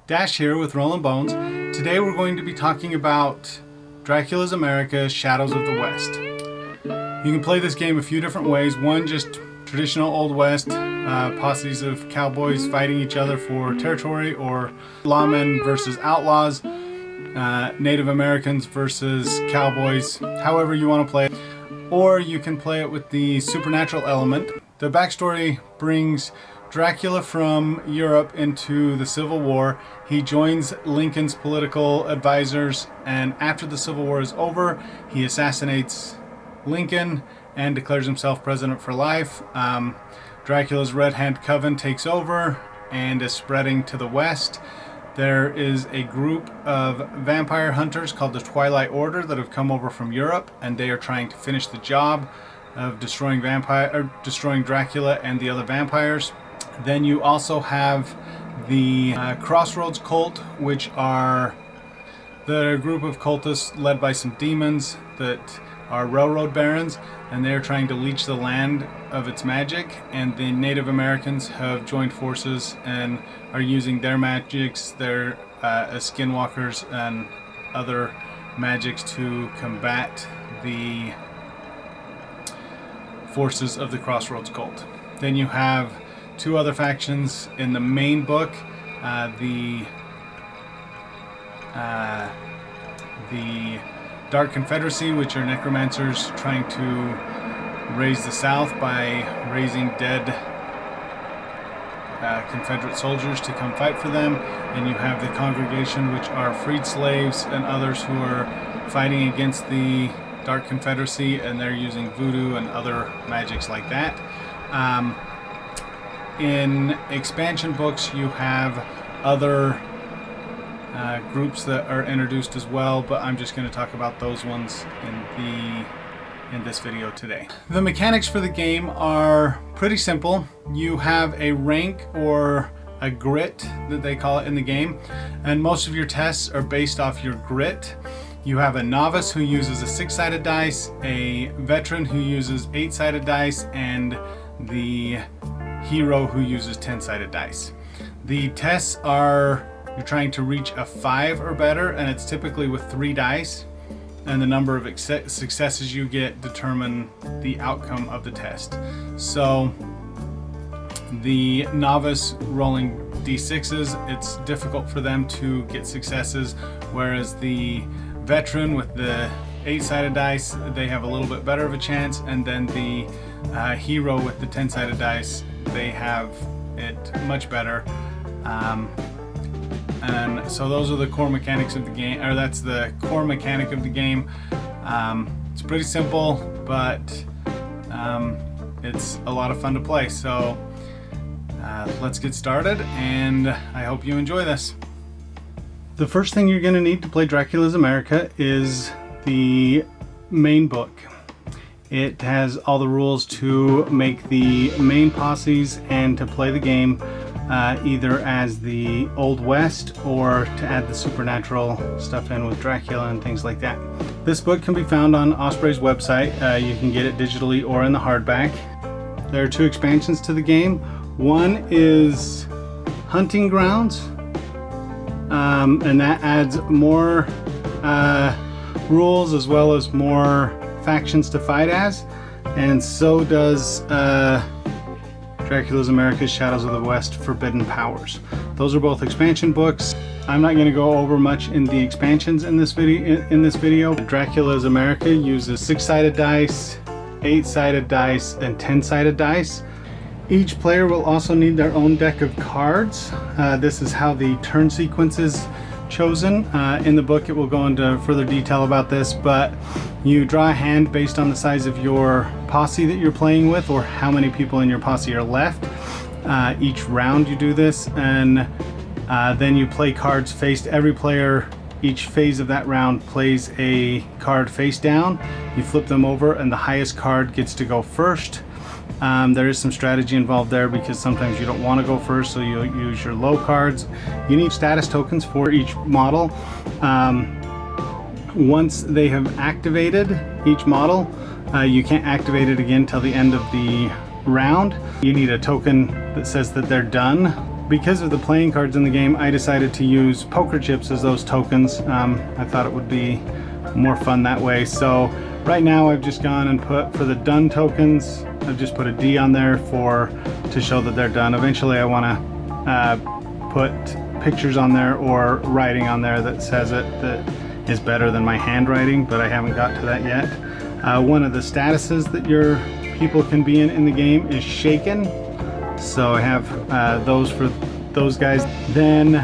Dash here with Rolling Bones. Today we're going to be talking about Dracula's America, Shadows of the West. You can play this game a few different ways. One, just traditional Old West, posses of cowboys fighting each other for territory, or lawmen versus outlaws, Native Americans versus cowboys, however you want to play it. Or you can play it with the supernatural element. The backstory brings Dracula from Europe into the Civil War. He joins Lincoln's political advisors, and after the Civil War is over, he assassinates Lincoln and declares himself president for life. Dracula's Red Hand Coven takes over and is spreading to the west. There is a group of vampire hunters called the Twilight Order that have come over from Europe, and they are trying to finish the job of destroying Dracula and the other vampires. Then you also have the Crossroads cult, which are the group of cultists led by some demons that are railroad barons, and they're trying to leech the land of its magic. And the Native Americans have joined forces and are using their magics, their skinwalkers and other magics, to combat the forces of the Crossroads cult. Then you have two other factions in the main book, the Dark Confederacy, which are necromancers trying to raise the South by raising dead Confederate soldiers to come fight for them. And you have the Congregation, which are freed slaves and others who are fighting against the Dark Confederacy, and they're using voodoo and other magics like that. In expansion books, you have other groups that are introduced as well, but I'm just going to talk about those ones in this video today. The mechanics for the game are pretty simple. You have a rank, or a grit that they call it in the game, and most of your tests are based off your grit. You have a novice who uses a 6-sided dice, a veteran who uses 8-sided dice, and the hero who uses 10-sided dice. The tests are, you're trying to reach a 5 or better, and it's typically with 3 dice, and the number of successes you get determine the outcome of the test. So the novice rolling d6s, it's difficult for them to get successes, whereas the veteran with the 8-sided dice, they have a little bit better of a chance, and then the hero with the 10-sided dice, they have it much better. And so those are the core mechanics of the game, or that's the core mechanic of the game. It's pretty simple, but it's a lot of fun to play. So let's get started, and I hope you enjoy this. The first thing you're going to need to play Dracula's America is the main book. It has all the rules to make the main posses and to play the game either as the Old West or to add the supernatural stuff in with Dracula and things like that. This book can be found on Osprey's website. You can get it digitally or in the hardback. There are 2 expansions to the game. One is Hunting Grounds, and that adds more rules as well as more factions to fight as, and so does Dracula's America, Shadows of the West, Forbidden Powers. Those are both expansion books. I'm not going to go over much in the expansions in this video. Dracula's America uses 6-sided dice, 8-sided dice, and 10-sided dice. Each player will also need their own deck of cards. This is how the turn sequence is chosen. In the book it will go into further detail about this, but you draw a hand based on the size of your posse that you're playing with, or how many people in your posse are left. Each round you do this, and then you play cards faced. Every player, each phase of that round, plays a card face down. You flip them over, and the highest card gets to go first. There is some strategy involved there, because sometimes you don't want to go first, so you'll use your low cards. You need status tokens for each model. Once they have activated each model, you can't activate it again till the end of the round. You need a token that says that they're done. because of the playing cards in the game, I decided to use poker chips as those tokens. I thought it would be more fun that way. So right now I've just gone and put, for the done tokens, I've just put a D on there to show that they're done. Eventually I want to put pictures on there or writing on there that says it, that is better than my handwriting, but I haven't got to that yet. One of the statuses that your people can be in the game is shaken. So I have those for those guys. Then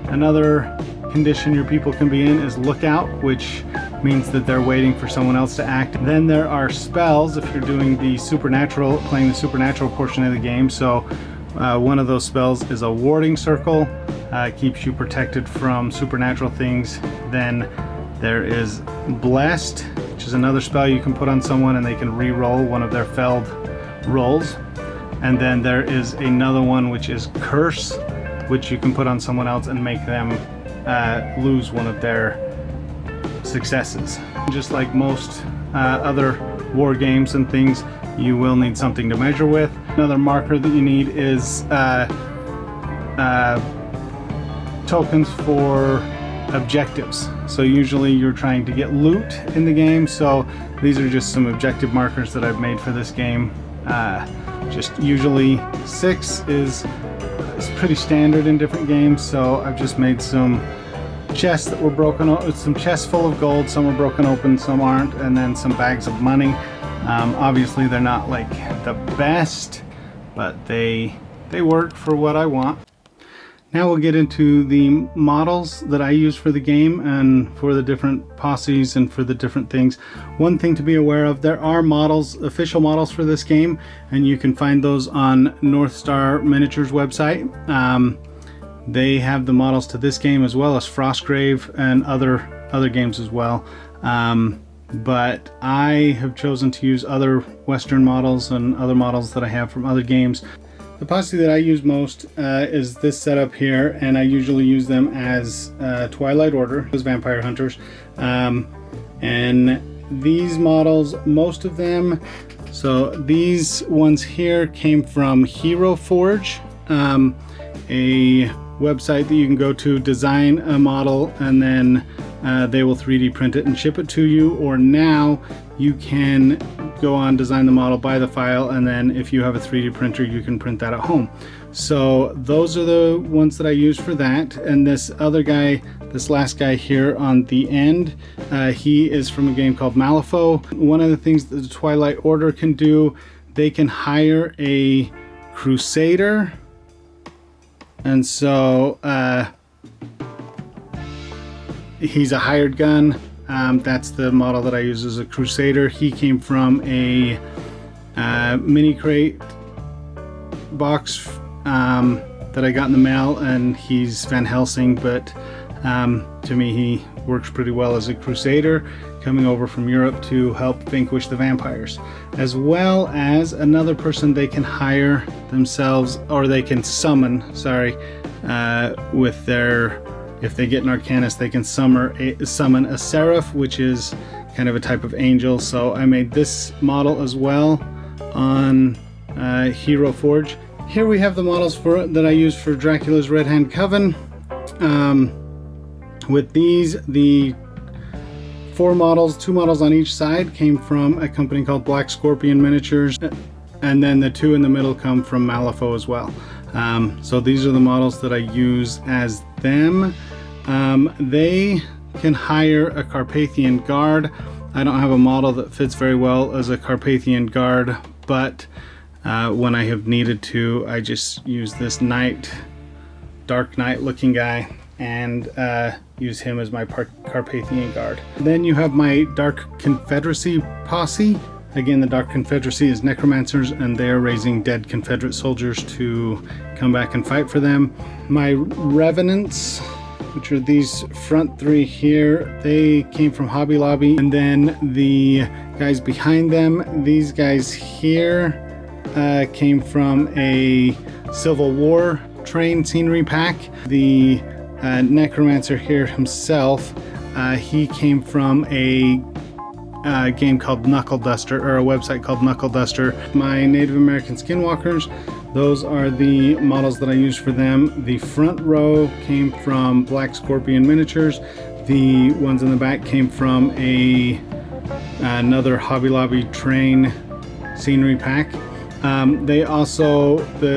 another condition your people can be in is lookout, which means that they're waiting for someone else to act. Then there are spells if you're doing the supernatural, playing the supernatural portion of the game. So one of those spells is a warding circle, keeps you protected from supernatural things. Then there is blessed, which is another spell you can put on someone and they can re-roll one of their failed rolls. And then there is another one which is curse, which you can put on someone else and make them lose one of their successes. Just like most other war games and things, you will need something to measure with. Another marker that you need is tokens for objectives. So usually you're trying to get loot in the game, so these are just some objective markers that I've made for this game. Just usually 6 is pretty standard in different games, so I've just made some chests that were broken, some chests full of gold, some are broken open, some aren't, and then some bags of money. Obviously they're not like the best, but they work for what I want. Now we'll get into the models that I use for the game and for the different posses and for the different things. One thing to be aware of, there are models, official models for this game, and you can find those on North Star Miniatures website. They have the models to this game as well as Frostgrave and other games as well. But I have chosen to use other Western models and other models that I have from other games. The posse that I use most is this setup here, and I usually use them as Twilight Order, as vampire hunters. And these models, most of them, so these ones here came from Hero Forge, a website that you can go to, design a model, and then they will 3D print it and ship it to you. Or now you can go on, design the model, buy the file, and then if you have a 3D printer you can print that at home. So those are the ones that I use for that. And this other guy, this last guy here on the end, he is from a game called Malifaux. One of the things that the Twilight Order can do, they can hire a Crusader, and so he's a hired gun. That's the model that I use as a Crusader. He came from a mini crate box that I got in the mail, and he's Van Helsing, but to me he works pretty well as a Crusader, coming over from Europe to help vanquish the vampires. As well as another person they can hire themselves, or they can summon, with their, if they get an Arcanist, they can summon a Seraph, which is kind of a type of angel. So I made this model as well on Hero Forge. Here we have the models that I use for Dracula's Red Hand Coven. With these, the 4 models, 2 models on each side, came from a company called Black Scorpion Miniatures, and then the 2 in the middle come from Malifaux as well. So these are the models that I use as them. They can hire a Carpathian Guard. I don't have a model that fits very well as a Carpathian Guard, but when I have needed to, I just use this Dark Knight looking guy and use him as my Carpathian Guard. Then you have my Dark Confederacy posse. Again, the Dark Confederacy is necromancers, and they are raising dead Confederate soldiers to come back and fight for them. My Revenants, which are these front 3 here, they came from Hobby Lobby. And then the guys behind them, these guys here, came from a Civil War train scenery pack. The necromancer here himself, he came from a game called Knuckle Duster, or a website called Knuckle Duster. My Native American Skinwalkers, Those are the models that I use for them. The front row came from Black Scorpion Miniatures. The ones in the back came from another Hobby Lobby train scenery pack. The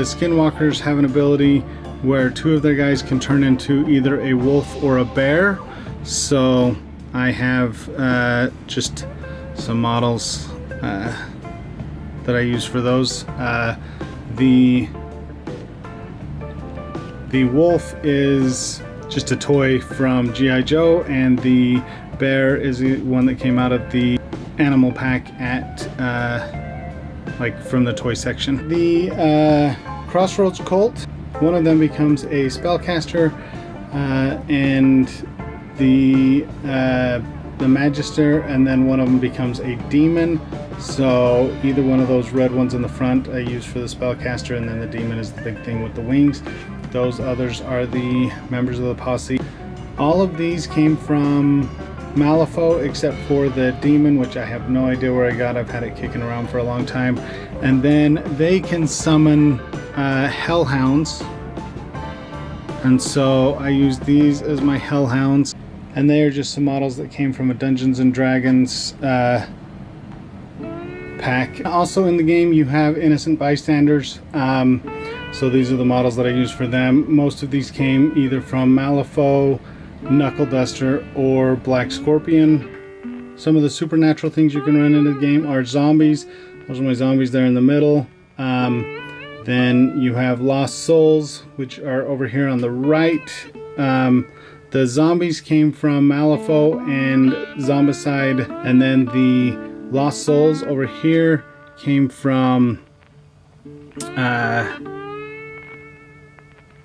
Skinwalkers have an ability where 2 of their guys can turn into either a wolf or a bear. So I have just some models that I use for those. The wolf is just a toy from G.I. Joe, and the bear is the one that came out of the animal pack at like from the toy section. The Crossroads Colt, one of them becomes a spellcaster, and the Magister, and then one of them becomes a demon. So either one of those red ones in the front I use for the spellcaster, and then the demon is the big thing with the wings. Those others are the members of the posse. All of these came from Malifaux except for the demon, which I have no idea where I got. I've had it kicking around for a long time. And then they can summon hellhounds, and so I use these as my hellhounds, and they are just some models that came from a Dungeons and Dragons pack. Also in the game you have innocent bystanders, so these are the models that I use for them. Most of these came either from Malifaux, Knuckle Duster, or Black Scorpion. Some of the supernatural things you can run into the game are zombies. Those are my zombies there in the middle. Then you have Lost Souls, which are over here on the right. The zombies came from Malifaux and Zombicide, and then the Lost Souls over here came from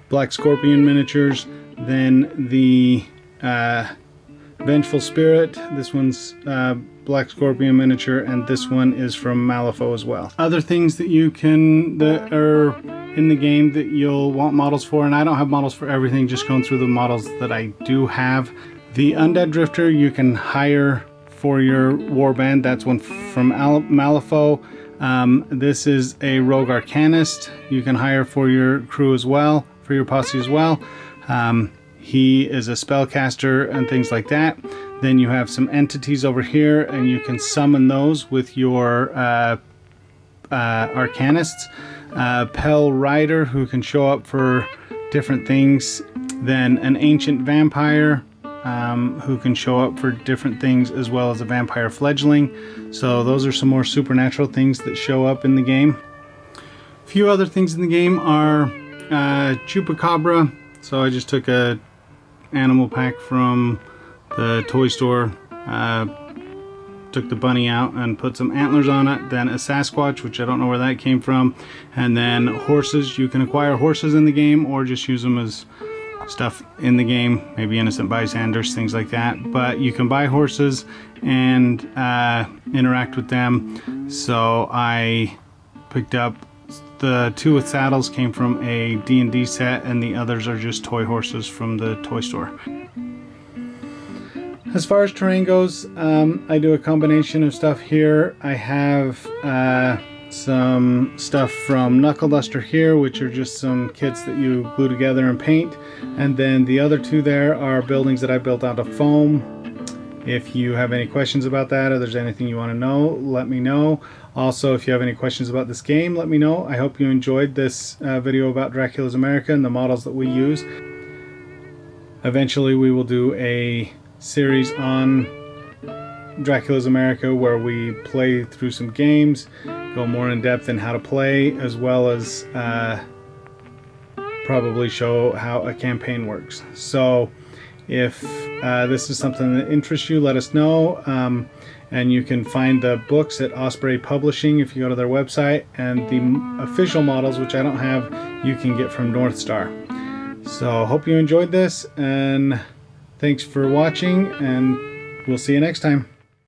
Black Scorpion Miniatures. Then the Vengeful Spirit, this one's Black Scorpion Miniature, and this one is from Malifaux as well. Other things that that are in the game that you'll want models for, and I don't have models for everything, just going through the models that I do have. The Undead Drifter you can hire for your warband. That's one from Malifaux. This is a Rogue Arcanist you can hire for your crew as well, for your posse as well. He is a spellcaster and things like that. Then you have some entities over here, and you can summon those with your Arcanists. Pell Rider, who can show up for different things. Then an Ancient Vampire, who can show up for different things, as well as a Vampire Fledgling. So those are some more supernatural things that show up in the game. A few other things in the game are Chupacabra. So I just took a animal pack from the toy store, took the bunny out and put some antlers on it. Then a Sasquatch, which I don't know where that came from. And then horses. You can acquire horses in the game or just use them as stuff in the game, maybe innocent bystanders, things like that. But you can buy horses and interact with them. So I picked up the 2 with saddles, came from a D&D set, and the others are just toy horses from the toy store. As far as terrain goes, I do a combination of stuff here. I have some stuff from Knuckle Duster here, which are just some kits that you glue together and paint. And then the other 2 there are buildings that I built out of foam. If you have any questions about that, or there's anything you want to know, let me know. Also, if you have any questions about this game, let me know. I hope you enjoyed this video about Dracula's America and the models that we use. Eventually we will do a series on Dracula's America where we play through some games, go more in depth in how to play, as well as probably show how a campaign works. So if this is something that interests you, let us know. And you can find the books at Osprey Publishing if you go to their website, and the official models, which I don't have, you can get from North Star. So hope you enjoyed this, and thanks for watching, and we'll see you next time.